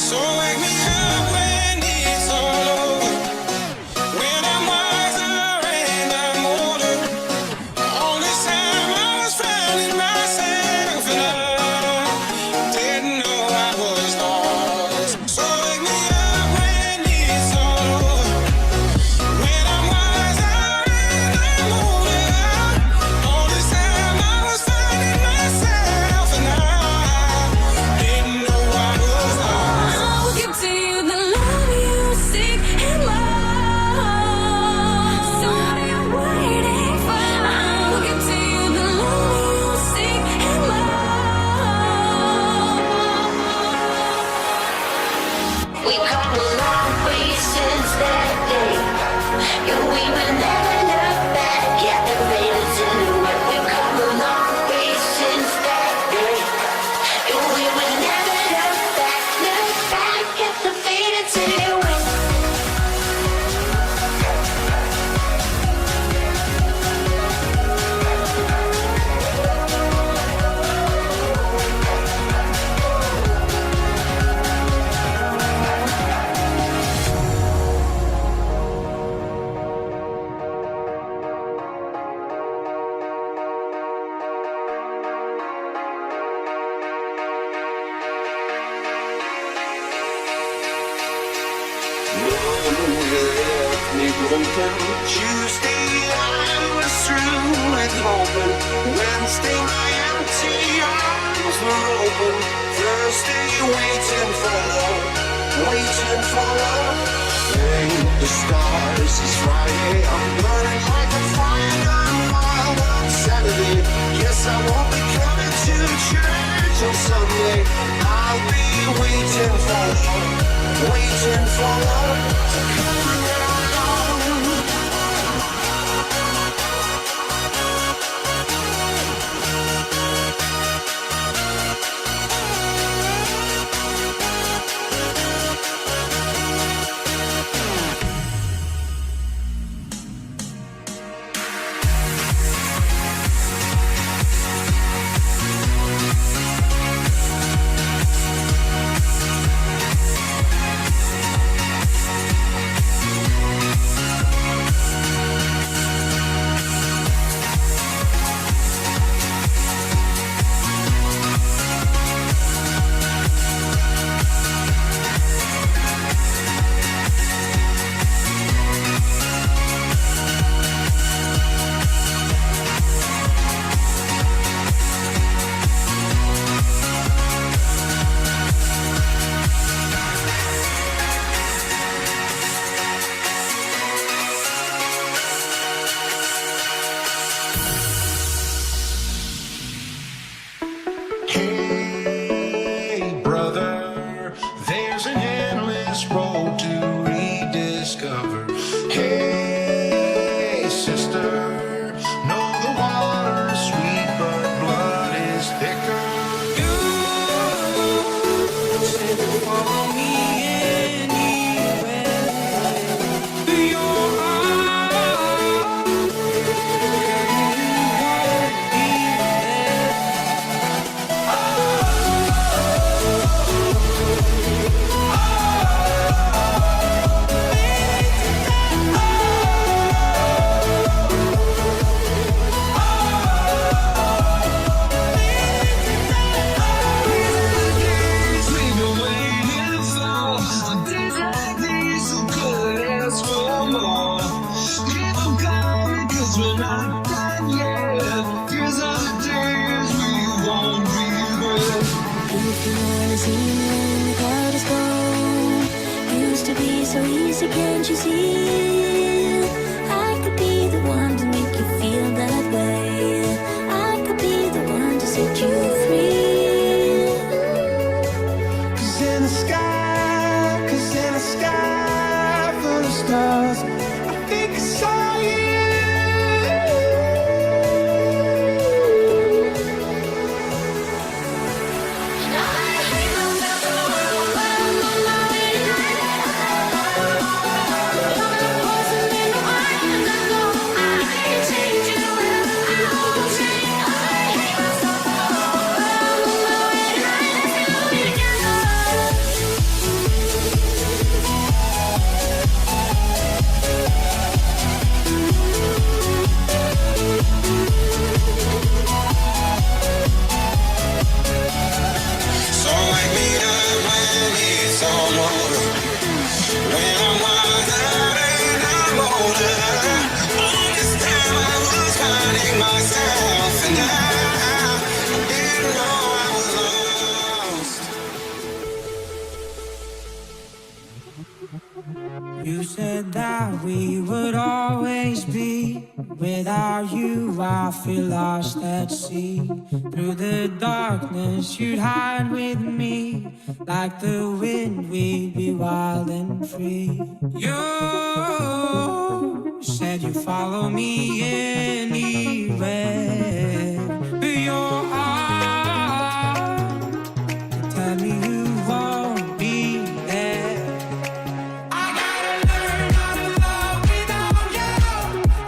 So wake me up when it's all over, when I'm wiser and I'm older. All this time I was finding myself and I didn't know I was lost. So wake me up when it's all over, when I'm wiser and I'm older. All this time I was finding myself and I didn't know I was lost. I will give to you the love you seek and love. So what are you waiting for? I will give to you the love you seek and love. We've come a long way since that day, and we will never look back. Captivated to what we've come a long way since that day, and we will never look back. Look back, captivated to what. Tuesday I was through with hoping. Wednesday my empty arms were open. Thursday waiting for love, waiting for love. Thank the stars, it's Friday. I'm burning like a fire on wild on Saturday. Guess I won't be coming to church on Sunday. I'll be waiting for love, waiting for love to come around. Hey, brother, there's an endless road to rediscover. Hey, sister, know the water's sweet, but blood is thicker. You said follow me anywhere. Your So easy, can't you see? I could be the one to make you feel that way. I could be the one to set you free. 'Cause in the sky full of stars, I think I saw you. You said that we would always be. Without you, I feel lost at sea. Through the darkness, you'd hide with me. Like the wind, we'd be wild and free. You said you'd follow me anywhere. But your arms tell me you won't be there. I gotta learn how to love without you.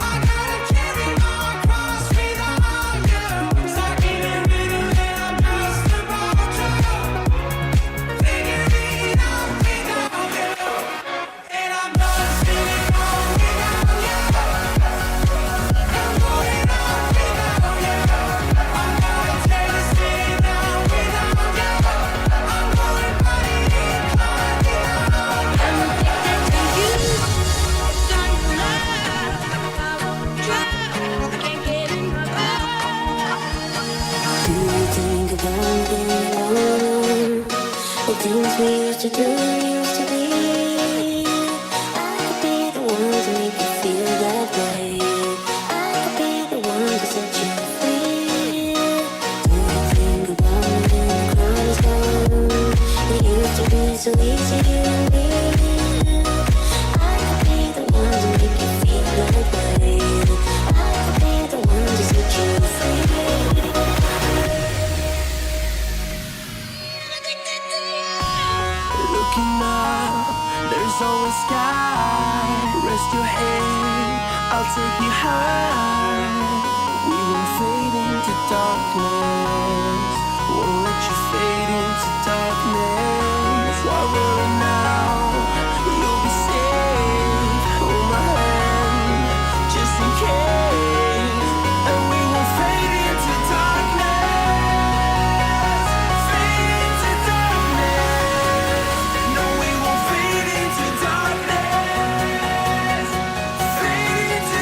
I gotta carry my cross without you. Stuck in a rhythm that I'm just about to figure it out without you. And I'm not spinning on without you. I'm going on without you. I'm not tasting now without you. I'm going body inclined without you. Do you think about being alone? The things we used to do and used to be. I could be the one to make you feel that way. I could be the one to set you free. Do you think about when the crowd is gone? It used to be so easy, you and me. I could be the one to make you feel that way. I could be the one to set you free. Looking up, there's always sky. Rest your head, I'll take you high. We won't fade into darkness. Won't let you fade into darkness. Why worry now? You'll be safe. Hold my hand, just in case. And we won't fade into darkness. Fade into darkness. No, we won't fade into darkness. Fade into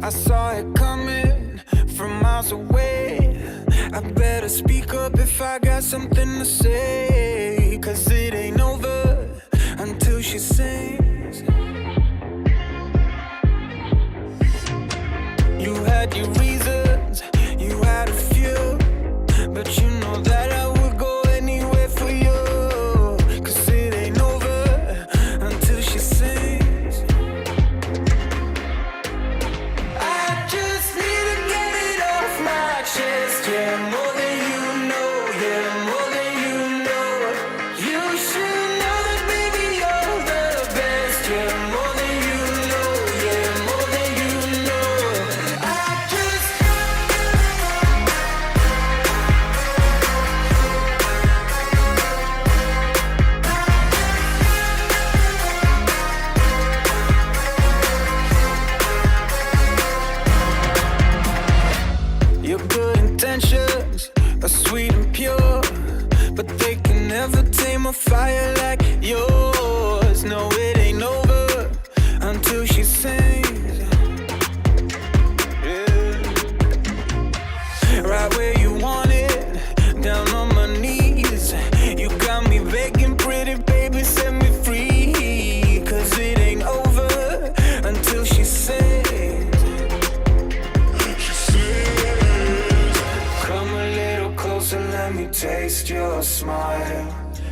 I saw it coming from miles away. I better speak up if I got something to say, 'cause it ain't over until she sings. You have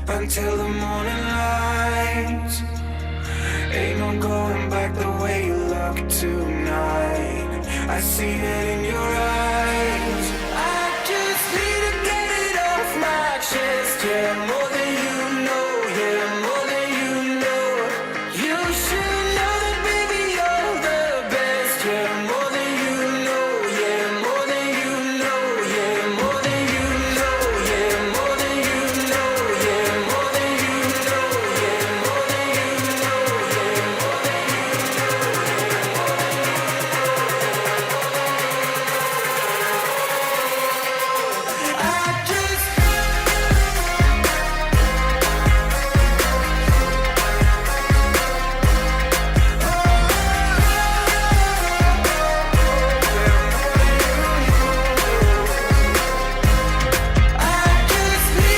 until the morning light. Ain't no going back the way you look tonight. I see it in your eyes. I just need to get it off my chest. Yeah, more than you know. Yeah, more than you know. You should know that, baby, you're the best. Yeah, more than you know. Yeah, more than you know. Yeah, more than you know. Yeah, more than you know. Yeah, more than you know. Yeah, more than you know. Yeah, more than I just need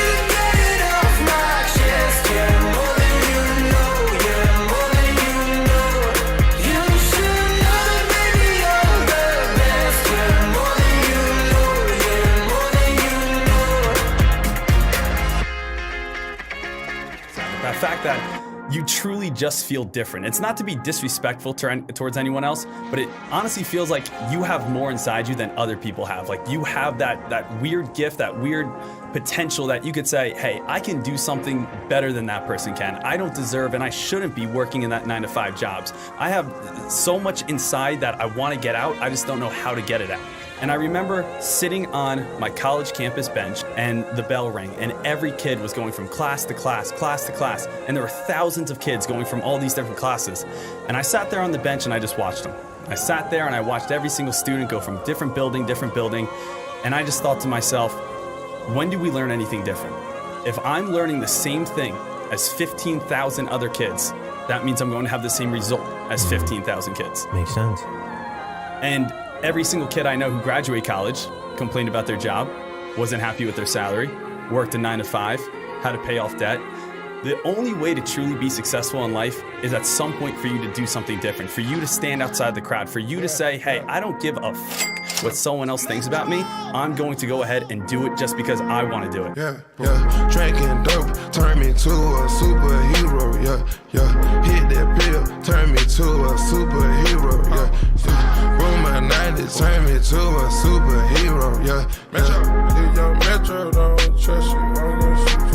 to get it off my chest. Yeah, more than you know. Yeah, more than you know. You should know that, baby, you're the best. Yeah, more than you know. Yeah, more than you know. The fact that you truly just feel different. It's not to be disrespectful towards anyone else, but it honestly feels like you have more inside you than other people have. Like you have that weird gift, that weird potential that you could say, hey, I can do something better than that person can. I don't deserve and I shouldn't be working in that 9-to-5 jobs. I have so much inside that I want to get out. I just don't know how to get it out. And I remember sitting on my college campus bench and the bell rang and every kid was going from class to class, class to class. And there were thousands of kids going from all these different classes. And I sat there on the bench and I just watched them. I sat there and I watched every single student go from different building. And I just thought to myself, when do we learn anything different? If I'm learning the same thing as 15,000 other kids, that means I'm going to have the same result as 15,000 kids. Makes sense. And every single kid I know who graduated college complained about their job, wasn't happy with their salary, worked a 9-to-5, had to pay off debt. The only way to truly be successful in life is at some point for you to do something different, for you to stand outside the crowd, for you to say, hey, I don't give a what someone else thinks about me. I'm going to go ahead and do it just because I want to do it. Yeah, drinking dope, turn me to a superhero, yeah. Hit that pill, turn me to a superhero, yeah. Boom, my 90s, turn me to a superhero, yeah. Metro, if your Metro don't trust you, I'm gonna shoot you.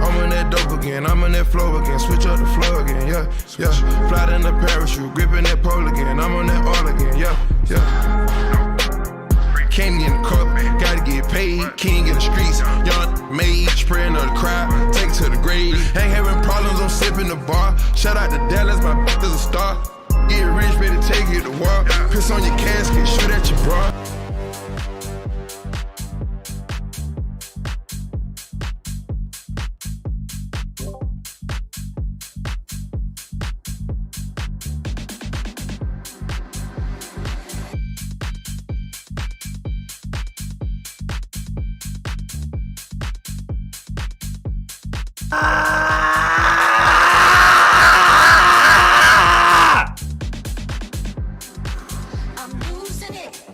I'm on that dope again, I'm on that flow again, switch up the flow again, yeah. Fly in the parachute, gripping that pole again, I'm on that all again, yeah. Candy in the cup, gotta get paid, king in the streets, young mage, praying on the crowd, take it to the grave. Ain't having problems, I'm sipping the bar. Shout out to Dallas, my is a star. Get rich, better take it to war. Piss on your casket, shoot at your bra.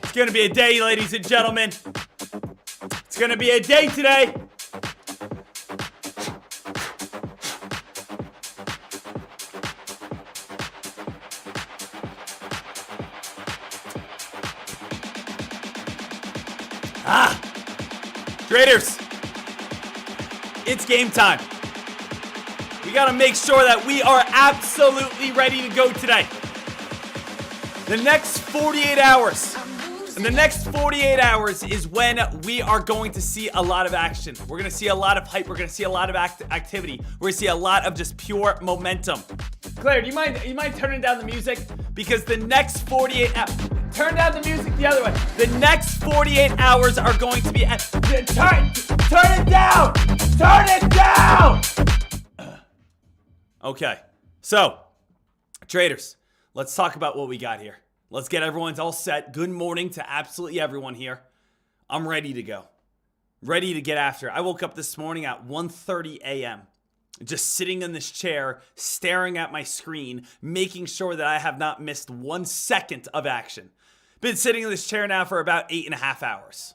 It's gonna be a day, ladies and gentlemen. It's gonna be a day today. Traders, it's game time. We gotta make sure that we are absolutely ready to go today. The next 48 hours. And the next 48 hours is when we are going to see a lot of action. We're going to see a lot of hype. We're going to see a lot of activity. We're going to see a lot of just pure momentum. Claire, do you mind turning down the music? Because the next 48 hours... Turn down the music the other way. The next 48 hours are going to be... Turn it down! Turn it down! Okay. So, traders, let's talk about what we got here. Let's get everyone's all set. Good morning to absolutely everyone here. I'm ready to go. Ready to get after it. I woke up this morning at 1:30 a.m. just sitting in this chair, staring at my screen, making sure that I have not missed 1 second of action. Been sitting in this chair now for about 8.5 hours.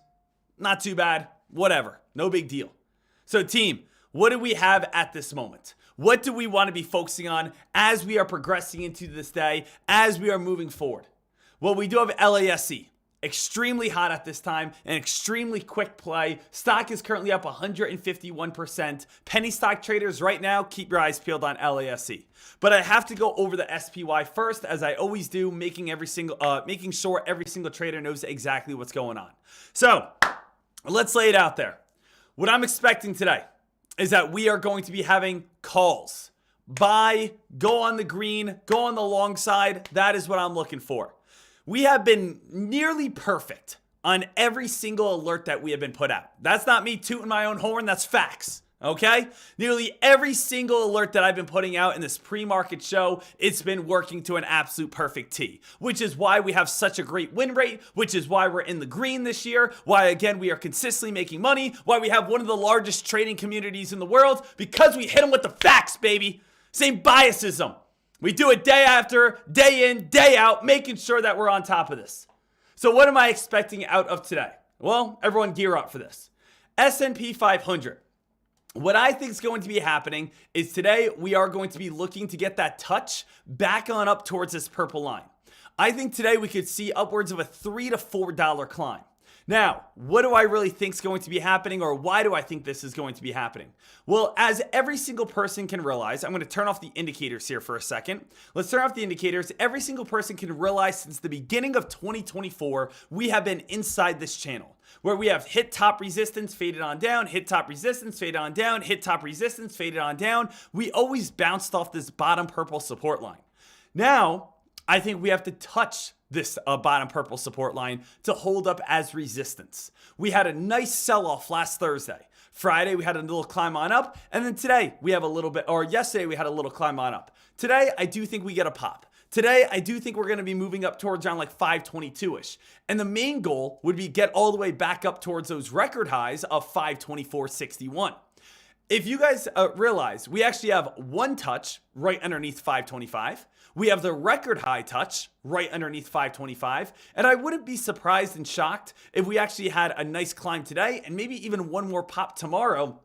Not too bad. Whatever. No big deal. So team, what do we have at this moment? What do we want to be focusing on as we are progressing into this day, as we are moving forward? Well, we do have LASC. Extremely hot at this time, an extremely quick play. Stock is currently up 151%. Penny stock traders right now, keep your eyes peeled on LASC. But I have to go over the SPY first, as I always do, making sure every single trader knows exactly what's going on. So let's lay it out there. What I'm expecting today is that we are going to be having calls. Buy, go on the green, go on the long side. That is what I'm looking for. We have been nearly perfect on every single alert that we have been put out. That's not me tooting my own horn, that's facts, okay? Nearly every single alert that I've been putting out in this pre-market show, it's been working to an absolute perfect T, which is why we have such a great win rate, which is why we're in the green this year, why again we are consistently making money, why we have one of the largest trading communities in the world, because we hit them with the facts, baby. Same biasism. We do it day after, day in, day out, making sure that we're on top of this. So what am I expecting out of today? Well, everyone gear up for this. S&P 500. What I think is going to be happening is today we are going to be looking to get that touch back on up towards this purple line. I think today we could see upwards of a $3 to $4 climb. Now, what do I really think is going to be happening, or why do I think this is going to be happening? Well, as every single person can realize, I'm going to turn off the indicators here for a second. Let's turn off the indicators. Every single person can realize since the beginning of 2024, we have been inside this channel where we have hit top resistance, faded on down, hit top resistance, faded on down, hit top resistance, faded on down. We always bounced off this bottom purple support line. Now, I think we have to touch this bottom purple support line to hold up as resistance. We had a nice sell-off last Thursday. Friday, we had a little climb on up. And then today, we have a little bit, or yesterday, we had a little climb on up. Today, I do think we get a pop. Today, I do think we're going to be moving up towards around like 522-ish. And the main goal would be get all the way back up towards those record highs of 524.61. If you guys realize, we actually have one touch right underneath 525. We have the record high touch right underneath 525. And I wouldn't be surprised and shocked if we actually had a nice climb today and maybe even one more pop tomorrow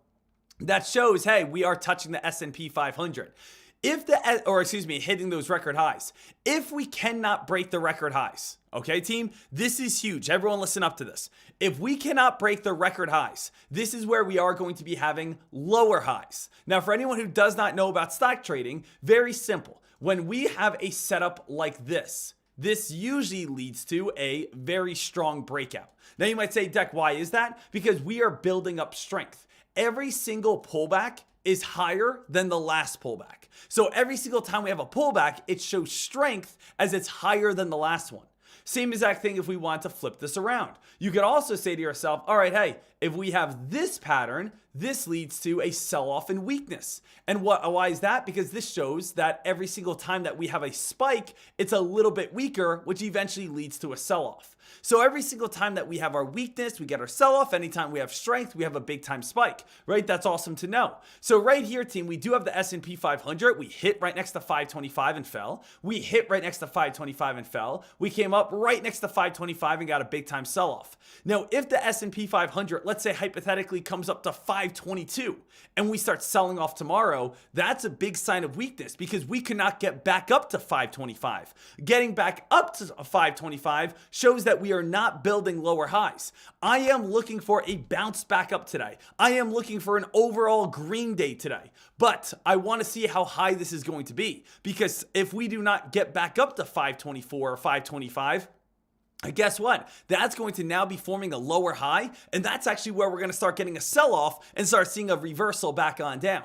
that shows, hey, we are touching the S&P 500. Hitting those record highs. If we cannot break the record highs, okay, team, this is huge. Everyone listen up to this. If we cannot break the record highs, this is where we are going to be having lower highs. Now, for anyone who does not know about stock trading, very simple. When we have a setup like this usually leads to a very strong breakout. Now, you might say, Dek, why is that? Because we are building up strength. Every single pullback is higher than the last pullback. So every single time we have a pullback, it shows strength as it's higher than the last one. Same exact thing if we want to flip this around. You could also say to yourself, all right, hey, if we have this pattern, this leads to a sell-off and weakness. And why is that? Because this shows that every single time that we have a spike, it's a little bit weaker, which eventually leads to a sell-off. So every single time that we have our weakness, we get our sell-off. Anytime we have strength, we have a big time spike, right? That's awesome to know. So right here, team, we do have the S&P 500. We hit right next to 525 and fell. We hit right next to 525 and fell. We came up right next to 525 and got a big time sell-off. Now, if the S&P 500, let's say hypothetically comes up to 522 and we start selling off tomorrow, that's a big sign of weakness because we cannot get back up to 525. Getting back up to 525 shows that we are not building lower highs. I am looking for a bounce back up today. I am looking for an overall green day today, but I want to see how high this is going to be because if we do not get back up to 524 or 525, guess what? That's going to now be forming a lower high, and that's actually where we're going to start getting a sell-off and start seeing a reversal back on down.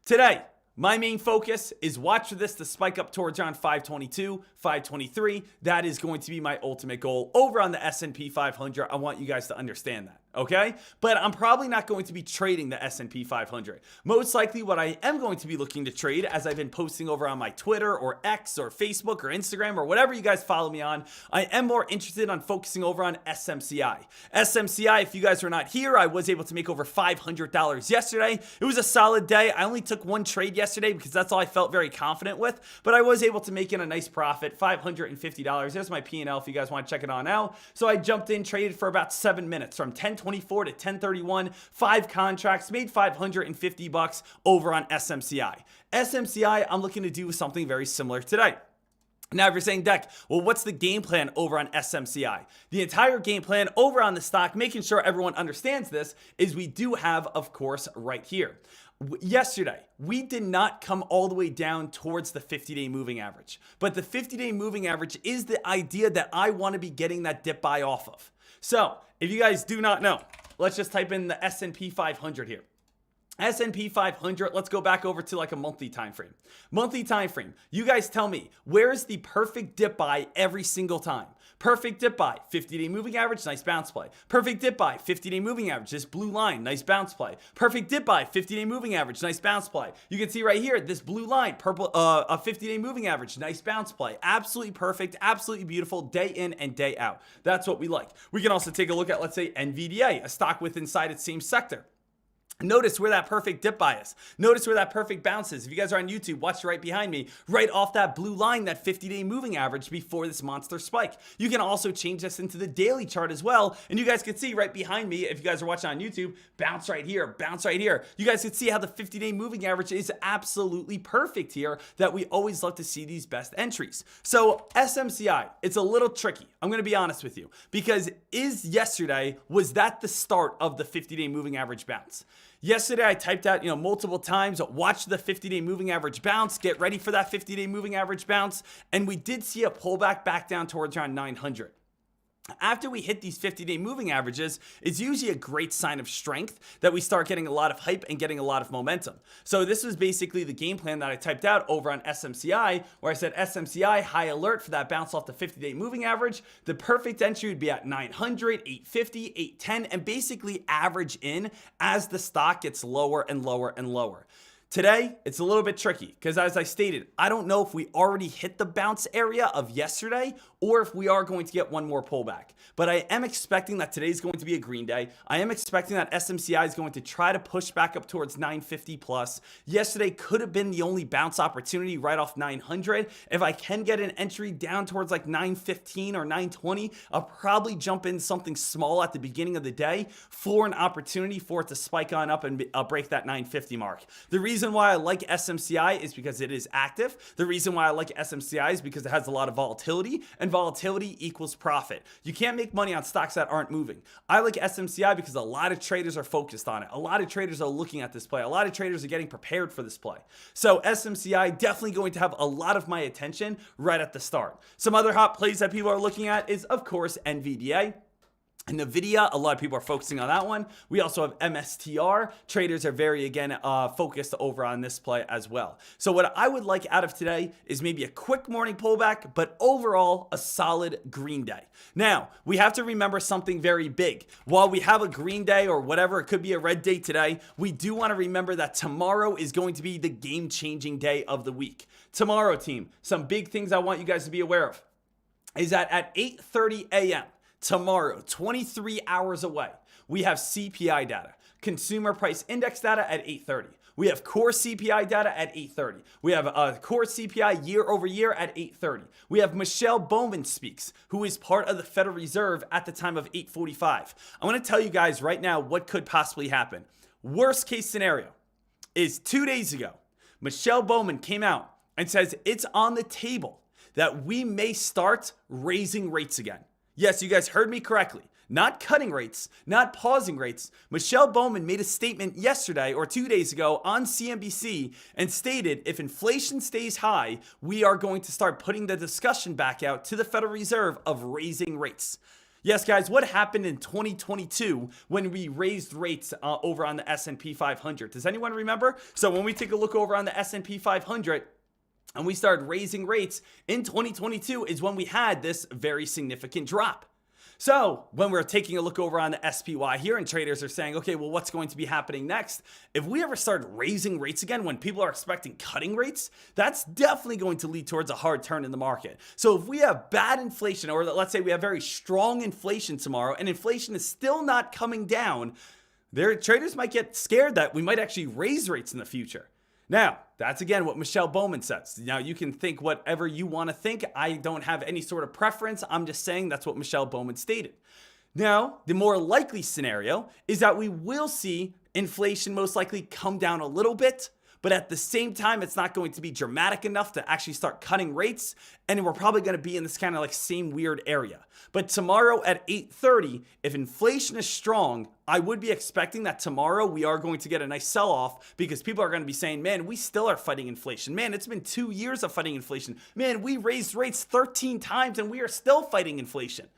Today, my main focus is watch for this to spike up towards around 522, 523. That is going to be my ultimate goal over on the S&P 500. I want you guys to understand that. Okay? But I'm probably not going to be trading the S&P 500. Most likely what I am going to be looking to trade, as I've been posting over on my Twitter or X or Facebook or Instagram or whatever you guys follow me on, I am more interested on focusing over on SMCI. SMCI, if you guys were not here, I was able to make over $500 yesterday. It was a solid day. I only took one trade yesterday because that's all I felt very confident with, but I was able to make in a nice profit, $550. There's my P&L if you guys want to check it on out. So I jumped in, traded for about 7 minutes from 10:20 1024 to 1031, 5 contracts, made $550 over on SMCI. SMCI, I'm looking to do something very similar today. Now, if you're saying, Dek, well, what's the game plan over on SMCI? The entire game plan over on the stock, making sure everyone understands this, is we do have, of course, right here. Yesterday, we did not come all the way down towards the 50-day moving average. But the 50-day moving average is the idea that I want to be getting that dip buy off of. So, if you guys do not know, let's just type in the S&P 500 here. S&P 500, let's go back over to like a monthly time frame. Monthly time frame. You guys tell me, where is the perfect dip buy every single time? Perfect dip buy, 50-day moving average, nice bounce play. Perfect dip buy, 50-day moving average, this blue line, nice bounce play. Perfect dip buy, 50-day moving average, nice bounce play. You can see right here, this blue line, purple, a 50-day moving average, nice bounce play. Absolutely perfect, absolutely beautiful, day in and day out. That's what we like. We can also take a look at, let's say, NVDA, a stock with inside its same sector. Notice where that perfect dip buy is. Notice where that perfect bounce is. If you guys are on YouTube, watch right behind me, right off that blue line, that 50-day moving average before this monster spike. You can also change this into the daily chart as well. And you guys can see right behind me, if you guys are watching on YouTube, bounce right here, bounce right here. You guys can see how the 50-day moving average is absolutely perfect here, that we always love to see these best entries. So SMCI, it's a little tricky. I'm going to be honest with you, because was that the start of the 50-day moving average bounce? Yesterday, I typed out, multiple times, watch the 50-day moving average bounce, get ready for that 50-day moving average bounce, and we did see a pullback back down towards around 900. After we hit these 50-day moving averages, it's usually a great sign of strength that we start getting a lot of hype and getting a lot of momentum. So this was basically the game plan that I typed out over on SMCI, where I said SMCI, high alert for that bounce off the 50-day moving average. The perfect entry would be at 900, 850, 810, and basically average in as the stock gets lower and lower and lower. Today, it's a little bit tricky because, as I stated, I don't know if we already hit the bounce area of yesterday or if we are going to get one more pullback. But I am expecting that today's going to be a green day. I am expecting that SMCI is going to try to push back up towards 950 plus. Yesterday could have been the only bounce opportunity right off 900. If I can get an entry down towards like 915 or 920, I'll probably jump in something small at the beginning of the day for an opportunity for it to spike on up and break that 950 mark. The reason why I like SMCI is because it is active. The reason why I like SMCI is because it has a lot of volatility, and volatility equals profit. You can't make money on stocks that aren't moving. I like SMCI because a lot of traders are focused on it. A lot of traders are looking at this play. A lot of traders are getting prepared for this play. So SMCI definitely going to have a lot of my attention right at the start. Some other hot plays that people are looking at is, of course, NVDA. And NVIDIA, a lot of people are focusing on that one. We also have MSTR. Traders are very, again, focused over on this play as well. So what I would like out of today is maybe a quick morning pullback, but overall a solid green day. Now, we have to remember something very big. While we have a green day or whatever, it could be a red day today, we do want to remember that tomorrow is going to be the game-changing day of the week. Tomorrow, team, some big things I want you guys to be aware of is that at 8:30 a.m., tomorrow, 23 hours away, we have CPI data, consumer price index data at 8:30. We have core CPI data at 8:30. We have core CPI year over year at 8:30. We have Michelle Bowman speaks, who is part of the Federal Reserve at the time of 8:45. I want to tell you guys right now what could possibly happen. Worst case scenario is 2 days ago, Michelle Bowman came out and says it's on the table that we may start raising rates again. Yes, you guys heard me correctly. Not cutting rates, not pausing rates. Michelle Bowman made a statement yesterday or 2 days ago on CNBC and stated if inflation stays high, we are going to start putting the discussion back out to the Federal Reserve of raising rates. Yes, guys, what happened in 2022 when we raised rates over on the S&P 500? Does anyone remember? So when we take a look over on the S&P 500, and we started raising rates in 2022 is when we had this very significant drop. So when we're taking a look over on the SPY here and traders are saying, okay, well, what's going to be happening next? If we ever start raising rates again when people are expecting cutting rates, that's definitely going to lead towards a hard turn in the market. So if we have bad inflation, or let's say we have very strong inflation tomorrow and inflation is still not coming down, traders might get scared that we might actually raise rates in the future. Now, that's again what Michelle Bowman says. Now, you can think whatever you want to think. I don't have any sort of preference. I'm just saying that's what Michelle Bowman stated. Now, the more likely scenario is that we will see inflation most likely come down a little bit, but at the same time, it's not going to be dramatic enough to actually start cutting rates, and we're probably going to be in this kind of like same weird area. But tomorrow at 8:30, if inflation is strong, I would be expecting that tomorrow we are going to get a nice sell-off because people are going to be saying, man, we still are fighting inflation. Man, it's been 2 years of fighting inflation. Man, we raised rates 13 times and we are still fighting inflation.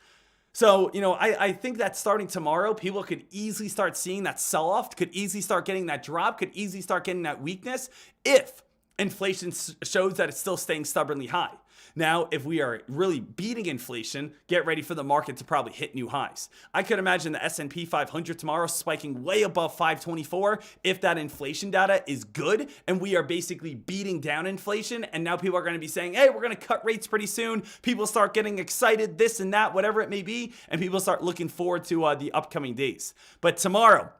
So, I think that starting tomorrow, people could easily start seeing that sell-off, could easily start getting that drop, could easily start getting that weakness if inflation shows that it's still staying stubbornly high. Now, if we are really beating inflation, get ready for the market to probably hit new highs. I could imagine the S&P 500 tomorrow spiking way above 524 if that inflation data is good and we are basically beating down inflation. And now people are going to be saying, hey, we're going to cut rates pretty soon. People start getting excited, this and that, whatever it may be. And people start looking forward to the upcoming days. But tomorrow,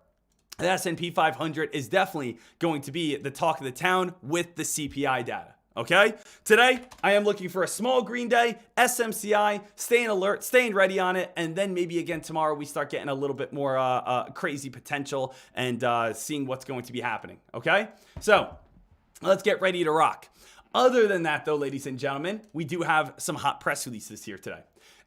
the S&P 500 is definitely going to be the talk of the town with the CPI data. Okay, today I am looking for a small green day, SMCI, staying alert, staying ready on it, and then maybe again tomorrow we start getting a little bit more crazy potential and seeing what's going to be happening. Okay, so let's get ready to rock. Other than that though, ladies and gentlemen, we do have some hot press releases here today.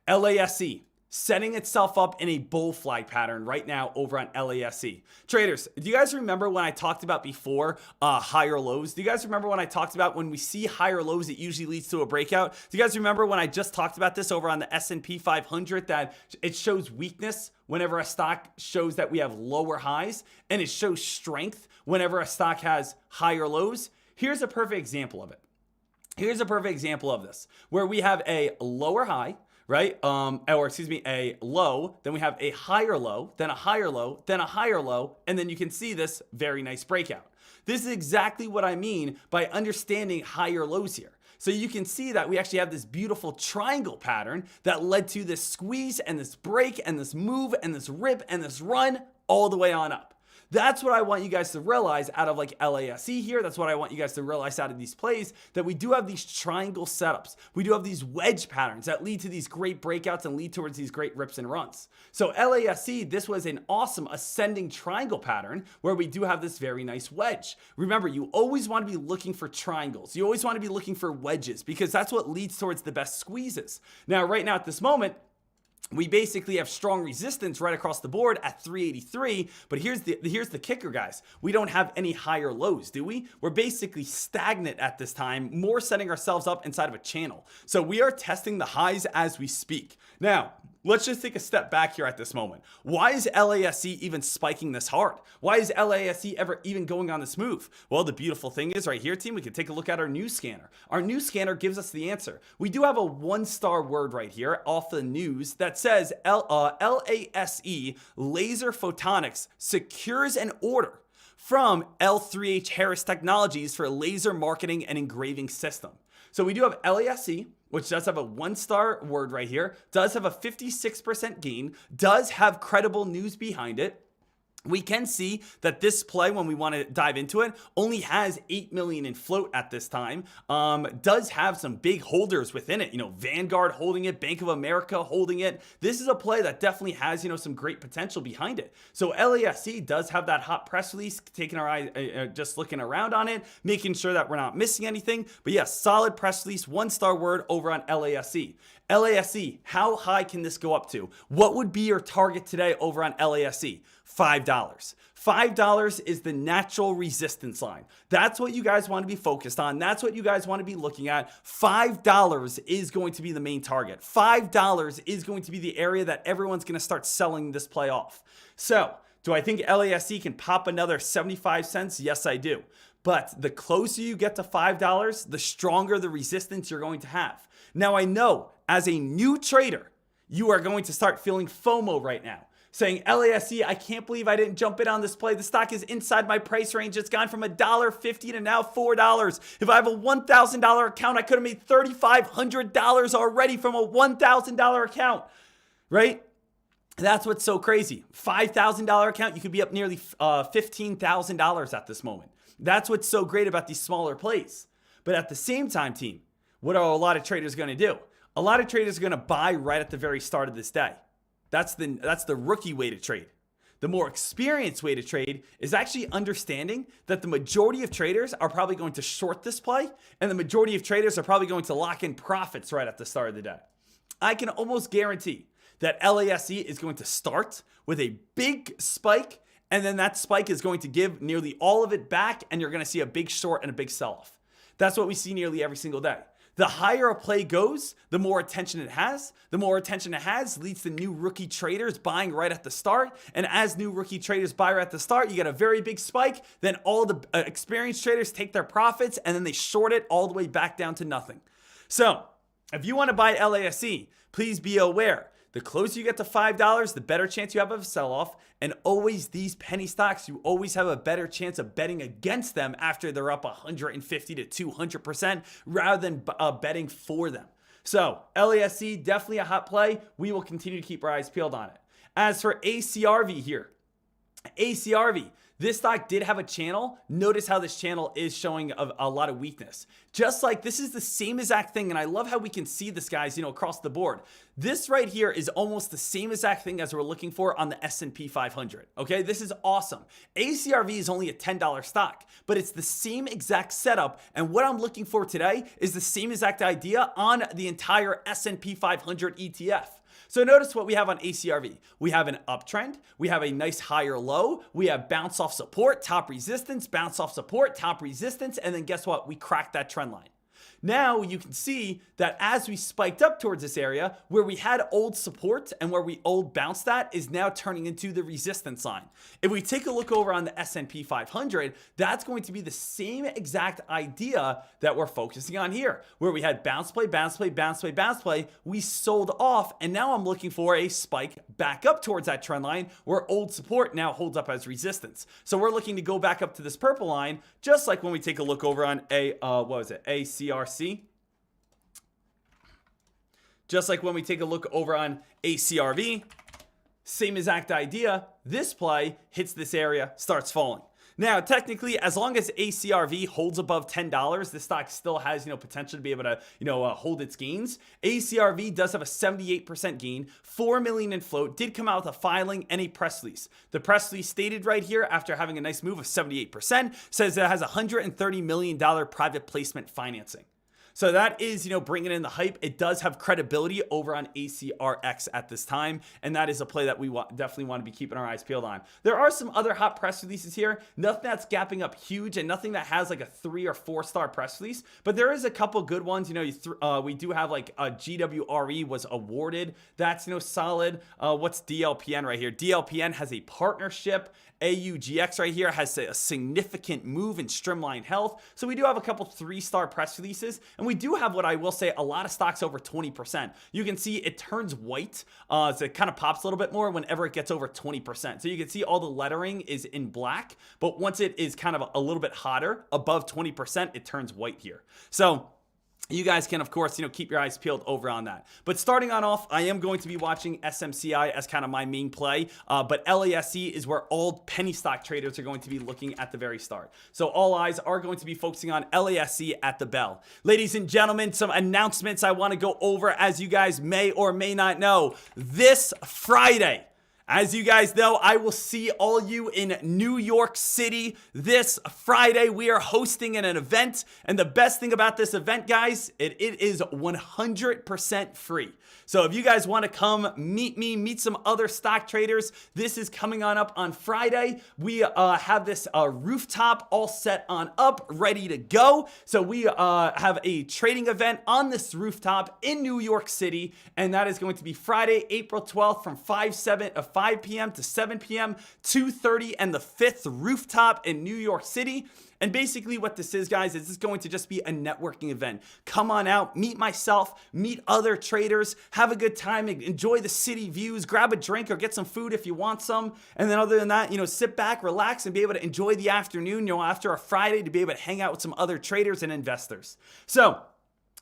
LASE setting itself up in a bull flag pattern right now over on LASE. Traders, do you guys remember when I talked about before higher lows? Do you guys remember when I talked about when we see higher lows, it usually leads to a breakout? Do you guys remember when I just talked about this over on the S&P 500 that it shows weakness whenever a stock shows that we have lower highs and it shows strength whenever a stock has higher lows? Here's a perfect example of it. Here's a perfect example of this where we have a lower high, right? A low, then we have a higher low, then a higher low, then a higher low, and then you can see this very nice breakout. This is exactly what I mean by understanding higher lows here. So you can see that we actually have this beautiful triangle pattern that led to this squeeze and this break and this move and this rip and this run all the way on up. That's what I want you guys to realize out of like LASE here. That's what I want you guys to realize out of these plays, that we do have these triangle setups. We do have these wedge patterns that lead to these great breakouts and lead towards these great rips and runs. So LASE, this was an awesome ascending triangle pattern where we do have this very nice wedge. Remember, you always want to be looking for triangles. You always want to be looking for wedges because that's what leads towards the best squeezes. Now, right now at this moment, we basically have strong resistance right across the board at 383, but here's the kicker, guys. We don't have any higher lows, do we? We're basically stagnant at this time, more setting ourselves up inside of a channel. So we are testing the highs as we speak. Now, let's just take a step back here at this moment. Why is LASE even spiking this hard? Why is LASE ever even going on this move? Well, the beautiful thing is right here, team, we can take a look at our news scanner. Our news scanner gives us the answer. We do have a 1-star word right here off the news that says LASE, Laser Photonics, secures an order from L3H Harris Technologies for laser marketing and engraving system. So we do have LASE, which does have a 1-star word right here, does have a 56% gain, does have credible news behind it. We can see that this play, when we want to dive into it, only has 8 million in float at this time. Does have some big holders within it. Vanguard holding it, Bank of America holding it. This is a play that definitely has, some great potential behind it. So LASE does have that hot press release, taking our eye, just looking around on it, making sure that we're not missing anything. But yes, solid press release, 1-star word over on LASE. LASE, how high can this go up to? What would be your target today over on LASE? $5. $5 is the natural resistance line. That's what you guys want to be focused on. That's what you guys want to be looking at. $5 is going to be the main target. $5 is going to be the area that everyone's going to start selling this play off. So, do I think LASE can pop another 75 cents? Yes, I do. But the closer you get to $5, the stronger the resistance you're going to have. Now, I know as a new trader, you are going to start feeling FOMO right now, saying, LASE, I can't believe I didn't jump in on this play. The stock is inside my price range. It's gone from $1.50 to now $4. If I have a $1,000 account, I could have made $3,500 already from a $1,000 account, right? That's what's so crazy. $5,000 account, you could be up nearly $15,000 at this moment. That's what's so great about these smaller plays. But at the same time, team, what are a lot of traders going to do? A lot of traders are going to buy right at the very start of this day. That's the rookie way to trade. The more experienced way to trade is actually understanding that the majority of traders are probably going to short this play, and the majority of traders are probably going to lock in profits right at the start of the day. I can almost guarantee that LASE is going to start with a big spike, and then that spike is going to give nearly all of it back, and you're going to see a big short and a big sell-off. That's what we see nearly every single day. The higher a play goes, the more attention it has. The more attention it has leads to new rookie traders buying right at the start. And as new rookie traders buy right at the start, you get a very big spike. Then all the experienced traders take their profits and then they short it all the way back down to nothing. So if you want to buy LASE, please be aware. The closer you get to $5, the better chance you have of a sell-off. And always these penny stocks, you always have a better chance of betting against them after they're up 150 to 200% rather than betting for them. So LASE, definitely a hot play. We will continue to keep our eyes peeled on it. As for ACRV here, ACRV, this stock did have a channel. Notice how this channel is showing a lot of weakness. Just like this is the same exact thing. And I love how we can see this, guys, across the board. This right here is almost the same exact thing as we're looking for on the S&P 500. Okay, this is awesome. ACRV is only a $10 stock, but it's the same exact setup. And what I'm looking for today is the same exact idea on the entire S&P 500 ETF. So notice what we have on ACRV. We have an uptrend. We have a nice higher low. We have bounce off support, top resistance, bounce off support, top resistance. And then guess what? We cracked that trend line. Now you can see that as we spiked up towards this area where we had old support and where we old bounced at is now turning into the resistance line. If we take a look over on the S&P 500, that's going to be the same exact idea that we're focusing on here, where we had bounce play, bounce play, bounce play, bounce play. We sold off, and now I'm looking for a spike back up towards that trend line where old support now holds up as resistance. So we're looking to go back up to this purple line, just like when we take a look over on ACRC. Just like when we take a look over on ACRV, same exact idea. This play hits this area, starts falling. Now, technically, as long as ACRV holds above $10, the stock still has, potential to be able to, hold its gains. ACRV does have a 78% gain, 4 million in float, did come out with a filing and a press release. The press release stated right here, after having a nice move of 78%, says it has $130 million private placement financing. So that is, bringing in the hype. It does have credibility over on ACRX at this time, and that is a play that we definitely want to be keeping our eyes peeled on. There are some other hot press releases here, nothing that's gapping up huge and nothing that has like a 3 or 4 star press release, but there is a couple good ones. We do have like a GWRE was awarded. That's, solid. What's DLPN right here? DLPN has a partnership. AUGX right here has a significant move in Streamline Health. So we do have a couple 3-star press releases, and we do have what I will say a lot of stocks over 20%. You can see it turns white, so it kind of pops a little bit more whenever it gets over 20%. So you can see all the lettering is in black, but once it is kind of a little bit hotter, above 20%, it turns white here. So you guys can, of course, keep your eyes peeled over on that. But starting on off, I am going to be watching SMCI as kind of my main play. But LASE is where all penny stock traders are going to be looking at the very start. So all eyes are going to be focusing on LASE at the bell. Ladies and gentlemen, some announcements I want to go over, as you guys may or may not know. This Friday, as you guys know, I will see all you in New York City this Friday. We are hosting an event, and the best thing about this event, guys, it is 100% free. So if you guys want to come meet me, meet some other stock traders, this is coming on up on Friday. We have this rooftop all set on up, ready to go. So we have a trading event on this rooftop in New York City, and that is going to be Friday, April 12th from 5 p.m. to 7 p.m., 2:30, and the 5th rooftop in New York City. And basically what this is, guys, is this is going to just be a networking event. Come on out, meet myself, meet other traders, have a good time, enjoy the city views, grab a drink or get some food if you want some. And then other than that, sit back, relax, and be able to enjoy the afternoon, after a Friday, to be able to hang out with some other traders and investors. So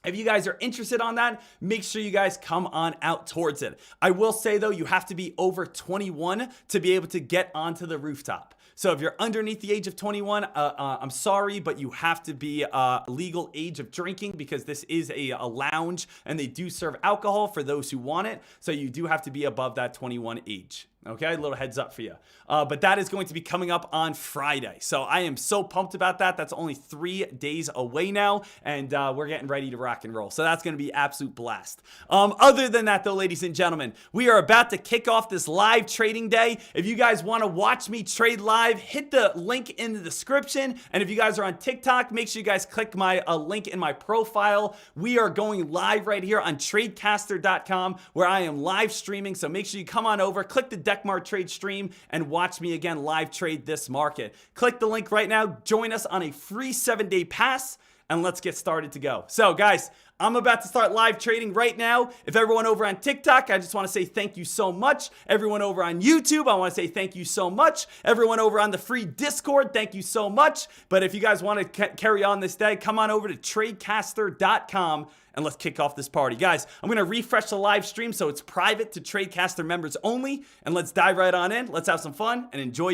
if you guys are interested on that, make sure you guys come on out towards it. I will say, though, you have to be over 21 to be able to get onto the rooftop. So if you're underneath the age of 21, I'm sorry, but you have to be legal age of drinking because this is a lounge and they do serve alcohol for those who want it. So you do have to be above that 21 age. Okay, a little heads up for you. But that is going to be coming up on Friday. So I am so pumped about that. That's only 3 days away now, and we're getting ready to rock and roll. So that's going to be absolute blast. Other than that, though, ladies and gentlemen, we are about to kick off this live trading day. If you guys want to watch me trade live, hit the link in the description. And if you guys are on TikTok, make sure you guys click my link in my profile. We are going live right here on Tradecaster.com where I am live streaming. So make sure you come on over, click the Dekmar trade stream, and watch me again live trade this market. Click the link right now. Join us on a free 7-day pass, and let's get started to go. So guys, I'm about to start live trading right now. If everyone over on TikTok, I just want to say thank you so much. Everyone over on YouTube, I want to say thank you so much. Everyone over on the free Discord, thank you so much. But if you guys want to carry on this day, come on over to Tradecaster.com and let's kick off this party. Guys, I'm going to refresh the live stream so it's private to Tradecaster members only. And let's dive right on in. Let's have some fun and enjoy